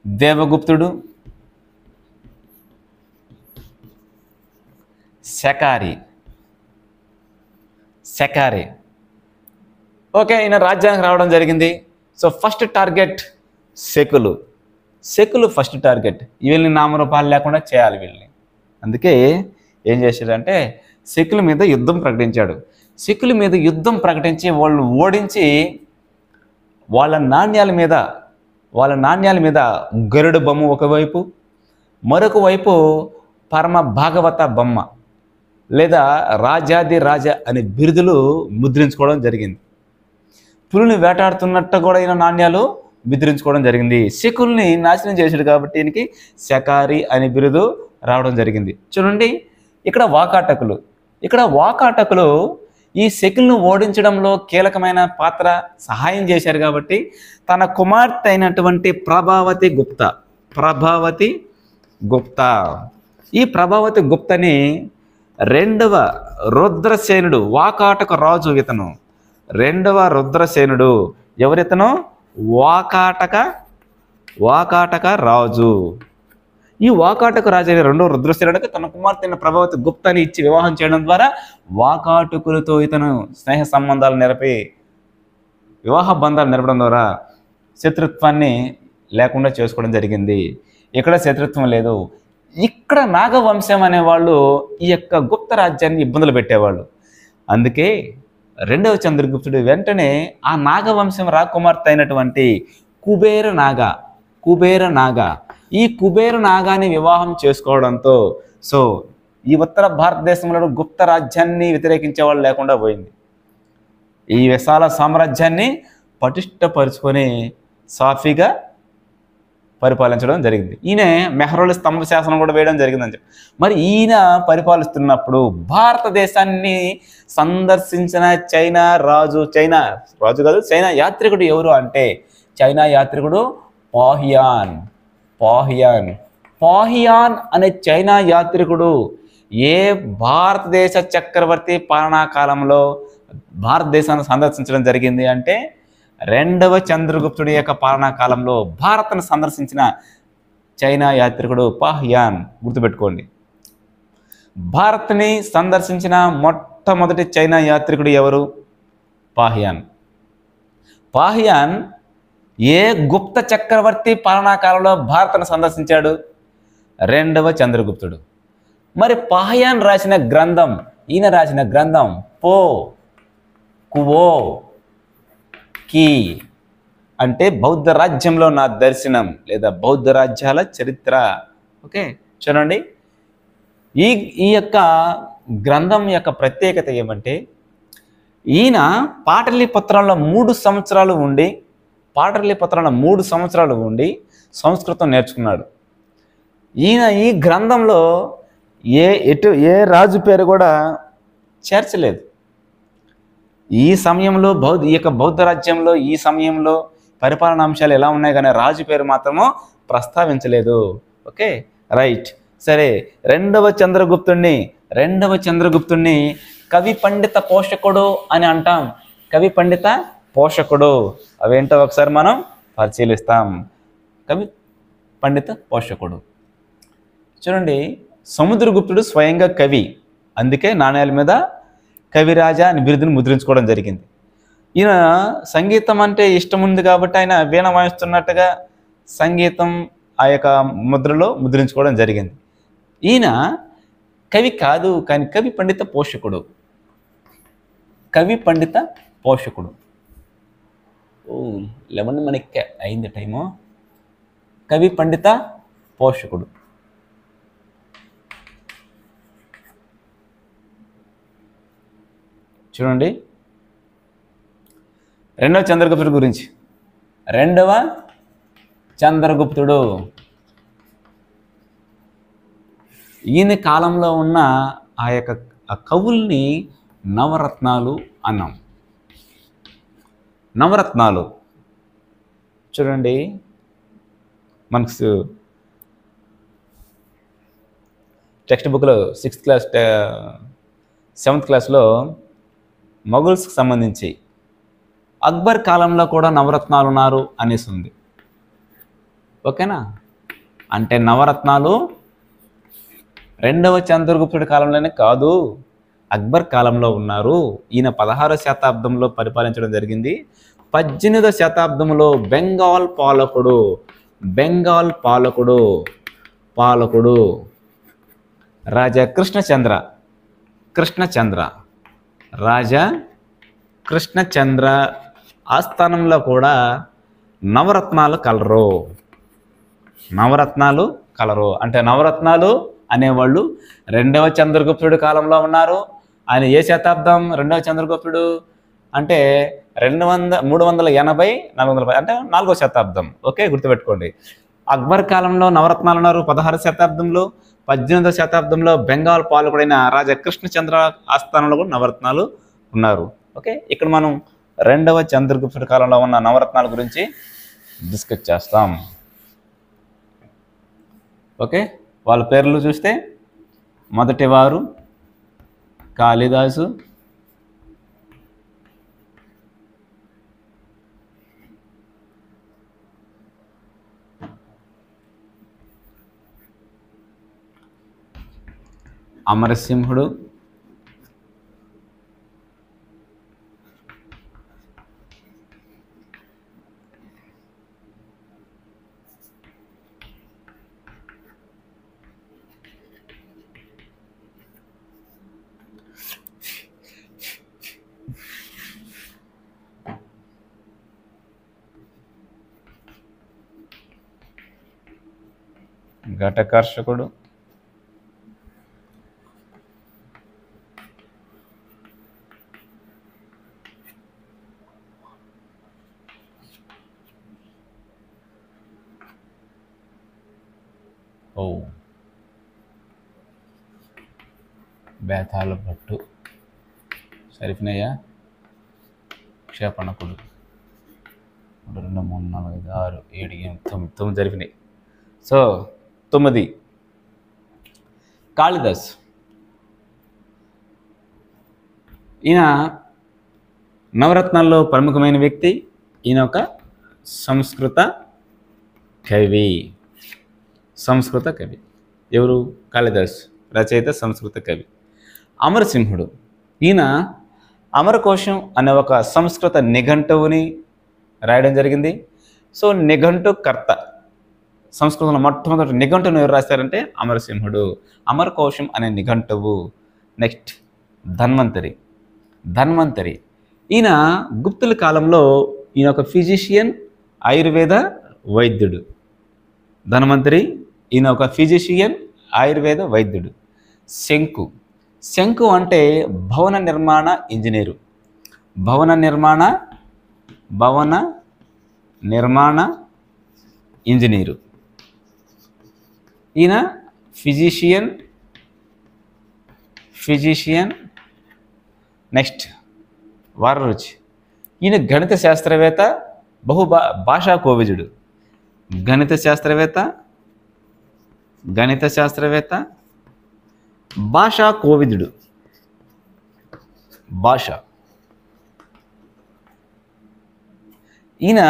దేవగుప్తుడు, శకారి. ఓకే, ఈయన రాజ్యానికి రావడం జరిగింది. సో ఫస్ట్ టార్గెట్ శకులు ఫస్ట్ టార్గెట్. వీళ్ళని నామరూపాలు లేకుండా చేయాలి వీళ్ళని. అందుకే ఏం చేశాడంటే శకుల మీద యుద్ధం ప్రకటించాడు. శకుల మీద యుద్ధం ప్రకటించి వాళ్ళు ఓడించి వాళ్ళ నాణ్యాల మీద గరుడు బొమ్మ ఒకవైపు, మరొక వైపు పరమ భాగవత బొమ్మ లేదా రాజాది రాజ అనే బిరుదులు ముద్రించుకోవడం జరిగింది. పులిని వేటాడుతున్నట్టు కూడా అయిన నాణ్యాలు ముద్రించుకోవడం జరిగింది. శకుల్ని నాశనం చేశాడు కాబట్టి ఈయనకి శకారి అనే బిరుదు రావడం జరిగింది. చూడండి, ఇక్కడ వాకాటకులు ఈ శకుల్ని ఓడించడంలో కీలకమైన పాత్ర సహాయం చేశారు కాబట్టి తన కుమార్తె అయినటువంటి ప్రభావతి గుప్త ఈ ప్రభావతి గుప్తని రెండవ రుద్రసేనుడు, వాకాటక రాజు ఇతను. రెండవ రుద్రసేనుడు ఎవరితను? వాకాటక రాజు. ఈ వాకాటక రాజు అయిన రెండవ రుద్రసేనుడికి తన కుమార్తె ప్రభావతి గుప్తాని ఇచ్చి వివాహం చేయడం ద్వారా వాకాటకులతో ఇతను స్నేహ సంబంధాలు వివాహ బంధాలు నెరపడం ద్వారా శత్రుత్వాన్ని లేకుండా చేసుకోవడం జరిగింది. ఇక్కడ శత్రుత్వం లేదు. ఇక్కడ నాగవంశం అనేవాళ్ళు ఈ యొక్క గుప్త రాజ్యాన్ని ఇబ్బందులు పెట్టేవాళ్ళు. అందుకే రెండవ చంద్రగుప్తుడు వెంటనే ఆ నాగవంశం రాకుమార్తె అయినటువంటి కుబేర నాగ ఈ కుబేర నాగాన్ని వివాహం చేసుకోవడంతో సో ఈ ఉత్తర భారతదేశంలో గుప్త రాజ్యాన్ని వ్యతిరేకించే వాళ్ళు లేకుండా పోయింది. ఈ విశాల సామ్రాజ్యాన్ని పటిష్టపరుచుకొని సాఫీగా పరిపాలించడం జరిగింది. ఈయన మెహ్రౌలి స్తంభ శాసనం కూడా వేయడం జరిగిందని చెప్పి. మరి ఈయన పరిపాలిస్తున్నప్పుడు భారతదేశాన్ని సందర్శించిన చైనా యాత్రికుడు ఎవరు అంటే చైనా యాత్రికుడు పాహియాన్ అనే చైనా యాత్రికుడు ఏ భారతదేశ చక్రవర్తి పాలనా కాలంలో భారతదేశాన్ని సందర్శించడం జరిగింది అంటే రెండవ చంద్రగుప్తుడి యొక్క పాలనా కాలంలో భారత్ను సందర్శించిన చైనా యాత్రికుడు పాహియాన్. గుర్తుపెట్టుకోండి, భారత్ని సందర్శించిన మొట్టమొదటి చైనా యాత్రికుడు ఎవరు? పాహియాన్ ఏ గుప్త చక్రవర్తి పాలనా కాలంలో భారత్ను సందర్శించాడు? రెండవ చంద్రగుప్తుడు. మరి పాహియాన్ రాసిన గ్రంథం పో కువో కి అంటే బౌద్ధ రాజ్యంలో నా దర్శనం లేదా బౌద్ధ రాజ్యాల చరిత్ర. ఓకే, చూడండి, ఈ యొక్క గ్రంథం యొక్క ప్రత్యేకత ఏమంటే ఈయన పాటలీపుత్రంలో 3 సంవత్సరాలు ఉండి సంస్కృతం నేర్చుకున్నాడు. ఈయన ఈ గ్రంథంలో ఏ రాజు పేరు కూడా చేర్చలేదు. ఈ సమయంలో బౌద్ధ రాజ్యంలో ఈ సమయంలో పరిపాలనా అంశాలు ఎలా ఉన్నాయి కానీ రాజు పేరు మాత్రము ప్రస్తావించలేదు. Okay, right. సరే, రెండవ చంద్రగుప్తుణ్ణి కవి పండిత పోషకుడు అని అంటాం. కవి పండిత పోషకుడు అవేంటో ఒకసారి మనం పరిశీలిస్తాం. కవి పండిత పోషకుడు చూడండి, సముద్రగుప్తుడు స్వయంగా కవి, అందుకే నాణ్యాల మీద కవిరాజా అని బిరుదుని ముద్రించుకోవడం జరిగింది. ఈయన సంగీతం అంటే ఇష్టం ఉంది కాబట్టి ఆయన వీణ వాయిస్తున్నట్టుగా సంగీతం ఆ యొక్క ముద్రలో ముద్రించుకోవడం జరిగింది. ఈయన కవి కాదు, కానీ కవి పండిత పోషకుడు. కవి పండిత పోషకుడు. 11 మనకి అయింది టైము. కవి పండిత పోషకుడు. చూడండి, రెండవ చంద్రగుప్తుడు గురించి. రెండవ చంద్రగుప్తుడు ఈయన కాలంలో ఉన్న ఆ యొక్క కవుల్ని నవరత్నాలు అన్నాం. నవరత్నాలు చూడండి, మనకు టెక్స్ట్ బుక్లో 6th క్లాస్ 7th క్లాస్లో మొఘల్స్కి సంబంధించి అక్బర్ కాలంలో కూడా నవరత్నాలు ఉన్నారు అనేసి ఉంది. ఓకేనా? అంటే నవరత్నాలు రెండవ చంద్రగుప్తుడి కాలంలోనే కాదు, అక్బర్ కాలంలో ఉన్నారు. ఈయన 16వ శతాబ్దంలో పరిపాలించడం జరిగింది. 18వ శతాబ్దంలో బెంగాల్ పాలకుడు రాజా కృష్ణచంద్ర ఆస్థానంలో కూడా నవరత్నాలు కలరు. అంటే నవరత్నాలు అనేవాళ్ళు రెండవ చంద్రగుప్తుడి కాలంలో ఉన్నారు. ఆయన ఏ శతాబ్దం? రెండవ చంద్రగుప్తుడు అంటే 380 410 అంటే 4వ శతాబ్దం. ఓకే, గుర్తుపెట్టుకోండి. అక్బర్ కాలంలో నవరత్నాలు ఉన్నారు 16వ శతాబ్దంలో. 18వ శతాబ్దంలో బెంగాల్ పాలకుడైన రాజా కృష్ణచంద్ర ఆస్థానంలో కూడా నవరత్నాలు ఉన్నారు. ఓకే, ఇక్కడ మనం రెండవ చంద్రగుప్తుడి కాలంలో ఉన్న నవరత్నాల గురించి డిస్కస్ చేస్తాం. ఓకే, వాళ్ళ పేర్లు చూస్తే మొదటివారు కాళిదాసు, అమరసింహుడు, ఘటకర్షకుడు, బేతాళ భట్టు, సరిపోయినాయా? క్షేపణకుడు 2 3 4 5 6 7 8 9 జరిపినాయి. సో 9. కాళిదాస్. ఈయన నవరత్నాల్లో ప్రముఖమైన వ్యక్తి. ఈయన ఒక సంస్కృత కవి. ఎవరు? కాళిదాస్ రచయిత, సంస్కృత కవి. అమరసింహుడు. ఈయన అమరకోశం అనే ఒక సంస్కృత నిఘంటువుని రాయడం జరిగింది. సో నిఘంటు కర్త. సంస్కృతంలో మొట్టమొదటి నిఘంటువుని ఎవరు రాస్తారంటే అమరసింహుడు. అమరకోశం అనే నిఘంటువు. నెక్స్ట్ ధన్వంతరి. ఈయన గుప్తుల కాలంలో ఈయన ఒక ఫిజిషియన్, ఆయుర్వేద వైద్యుడు. ధన్వంతరి ఈయన ఒక ఫిజిషియన్, ఆయుర్వేద వైద్యుడు. శంకు అంటే భవన నిర్మాణ ఇంజనీరు. భవన నిర్మాణ ఇంజనీరు. ఈయన ఫిజిషియన్. నెక్స్ట్ వారరుచి. ఈయన గణిత శాస్త్రవేత్త, భాషా కోవిదుడు. గణిత శాస్త్రవేత్త, భాషా కోవిదుడు. ఈయన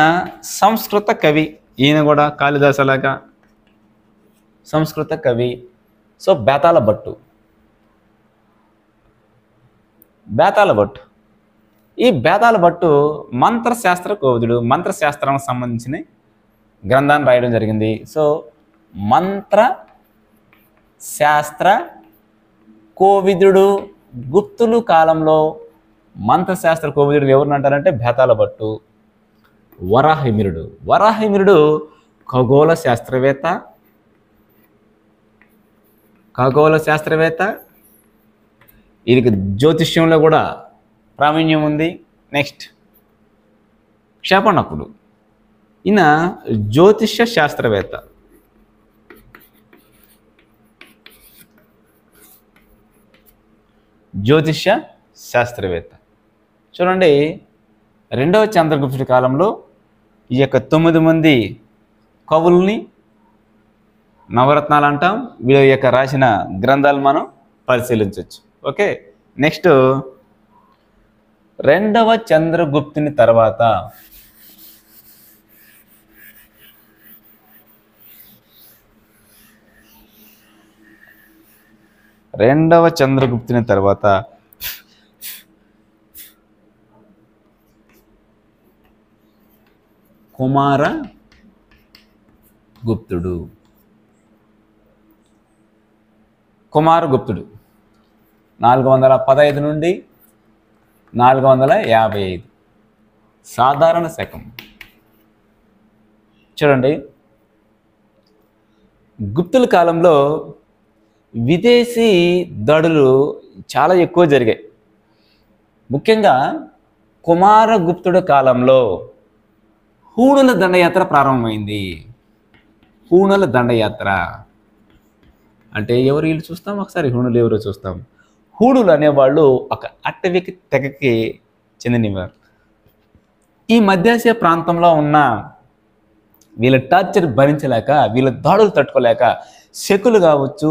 సంస్కృత కవి. ఈయన కూడా కాళిదాసులాగా సంస్కృత కవి. సో బేతాళ భట్టు. ఈ బేతాళ భట్టు మంత్రశాస్త్ర కోవిదుడు. మంత్రశాస్త్రానికి సంబంధించిన గ్రంథాన్ని రాయడం జరిగింది. సో మంత్రశాస్త్ర కోవిదుడు. గుప్తులు కాలంలో మంత్రశాస్త్ర కోవిదుడు ఎవరిని అంటారంటే బేతాళ భట్టు. వరాహమిరుడు ఖగోళ శాస్త్రవేత్త. ఈయనకి జ్యోతిష్యంలో కూడా ప్రావీణ్యం ఉంది. నెక్స్ట్ క్షేపణకుడు. ఈయన జ్యోతిష శాస్త్రవేత్త. చూడండి, రెండవ చంద్రగుప్తుడి కాలంలో ఈ యొక్క 9 మంది కవుల్ని నవరత్నాలు అంటాం. వీళ్ళ యొక్క రాసిన గ్రంథాలు మనం పరిశీలించవచ్చు. ఓకే, నెక్స్ట్ రెండవ చంద్రగుప్తుని తర్వాత కుమారగుప్తుడు. 415 నుండి 455 సాధారణ శకం. చూడండి, గుప్తుల కాలంలో విదేశీ దాడులు చాలా ఎక్కువ జరిగాయి. ముఖ్యంగా కుమారగుప్తుడి కాలంలో హూణుల దండయాత్ర ప్రారంభమైంది. హూణుల దండయాత్ర అంటే ఎవరు వీళ్ళు చూస్తాం, ఒకసారి హూణులు ఎవరో చూస్తాం. హూణులు అనేవాళ్ళు ఒక అటవికి తెగకి చెందినవారు. ఈ మధ్యాసియా ప్రాంతంలో ఉన్న వీళ్ళ టార్చర్ భరించలేక, వీళ్ళ దాడులు తట్టుకోలేక శకులు కావచ్చు,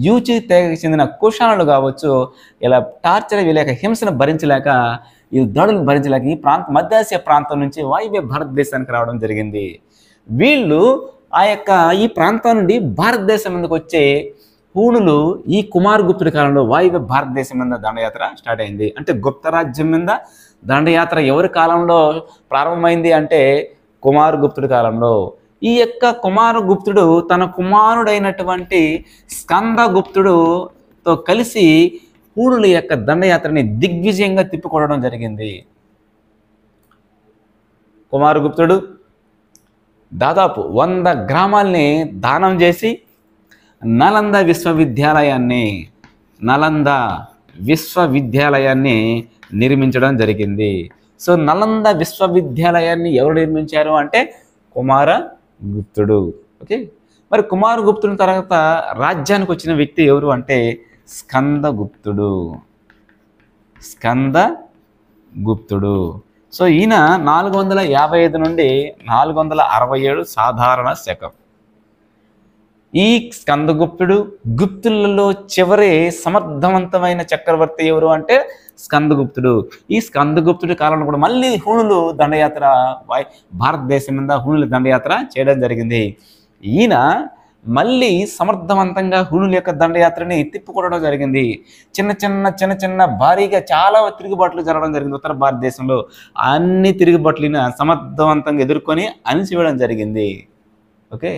యూచి తెగకి చెందిన కుషాణులు కావచ్చు, ఇలా టార్చర్ వీళ్ళ యొక్క హింసను భరించలేక, ఈ దాడులను భరించలేక ఈ మధ్యాసియా ప్రాంతం నుంచి వాయువ్య భారతదేశానికి రావడం జరిగింది. వీళ్ళు ఈ ప్రాంతం నుండి భారతదేశం మీదకి వచ్చే హూణులు ఈ కుమారగుప్తుడి కాలంలో వాయువ్య భారతదేశం మీద దండయాత్ర స్టార్ట్ అయింది. అంటే గుప్త రాజ్యం మీద దండయాత్ర ఎవరి కాలంలో ప్రారంభమైంది అంటే కుమారగుప్తుడి కాలంలో. ఈ యొక్క కుమారగుప్తుడు తన కుమారుడైనటువంటి స్కందగుప్తుడుతో కలిసి హూణుల యొక్క దండయాత్రని దిగ్విజయంగా తిప్పికొట్టడం జరిగింది. కుమారగుప్తుడు దాదాపు 100 గ్రామాల్ని దానం చేసి నలంద విశ్వవిద్యాలయాన్ని నిర్మించడం జరిగింది. సో నలంద విశ్వవిద్యాలయాన్ని ఎవరు నిర్మించారు అంటే కుమారగుప్తుడు. ఓకే, మరి కుమారగుప్తుడి తర్వాత రాజ్యానికి వచ్చిన వ్యక్తి ఎవరు అంటే స్కందగుప్తుడు. సో ఈయన 455 నుండి 467 సాధారణ శకం. ఈ స్కందగుప్తుడు గుప్తులలో చివరి సమర్థవంతమైన చక్రవర్తి ఎవరు అంటే స్కందగుప్తుడు. ఈ స్కందగుప్తుడి కాలంలో కూడా మళ్ళీ హూణులు దండయాత్ర భారతదేశం మీద హూణుల దండయాత్ర చేయడం జరిగింది. ఈయన మళ్ళీ సమర్థవంతంగా హూణుల యొక్క దండయాత్రని తిప్పుకోవడం జరిగింది. చిన్న చిన్న భారీగా చాలా తిరుగుబాట్లు జరగడం జరిగింది. ఉత్తర భారతదేశంలో అన్ని తిరుగుబాట్లను సమర్థవంతంగా ఎదుర్కొని అణిచివేయడం జరిగింది. ఓకే,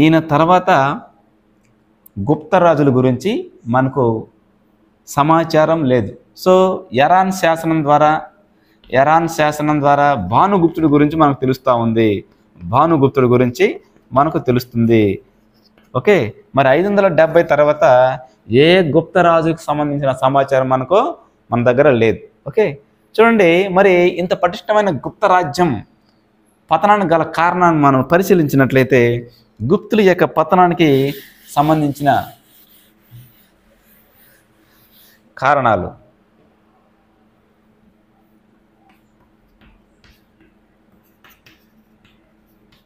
ఈయన తర్వాత గుప్త రాజుల గురించి మనకు సమాచారం లేదు. సో ఎరాన్ శాసనం ద్వారా భానుగుప్తుడి గురించి మనకు తెలుస్తూ ఉంది. భానుగుప్తుడి గురించి మనకు తెలుస్తుంది. ఓకే, మరి 570 తర్వాత ఏ గుప్త రాజుకి సంబంధించిన సమాచారం మన దగ్గర లేదు. ఓకే, చూడండి, మరి ఇంత పటిష్టమైన గుప్త రాజ్యం పతనానికి గల కారణాన్ని మనం పరిశీలించినట్లయితే గుప్తుల యొక్క పతనానికి సంబంధించిన కారణాలు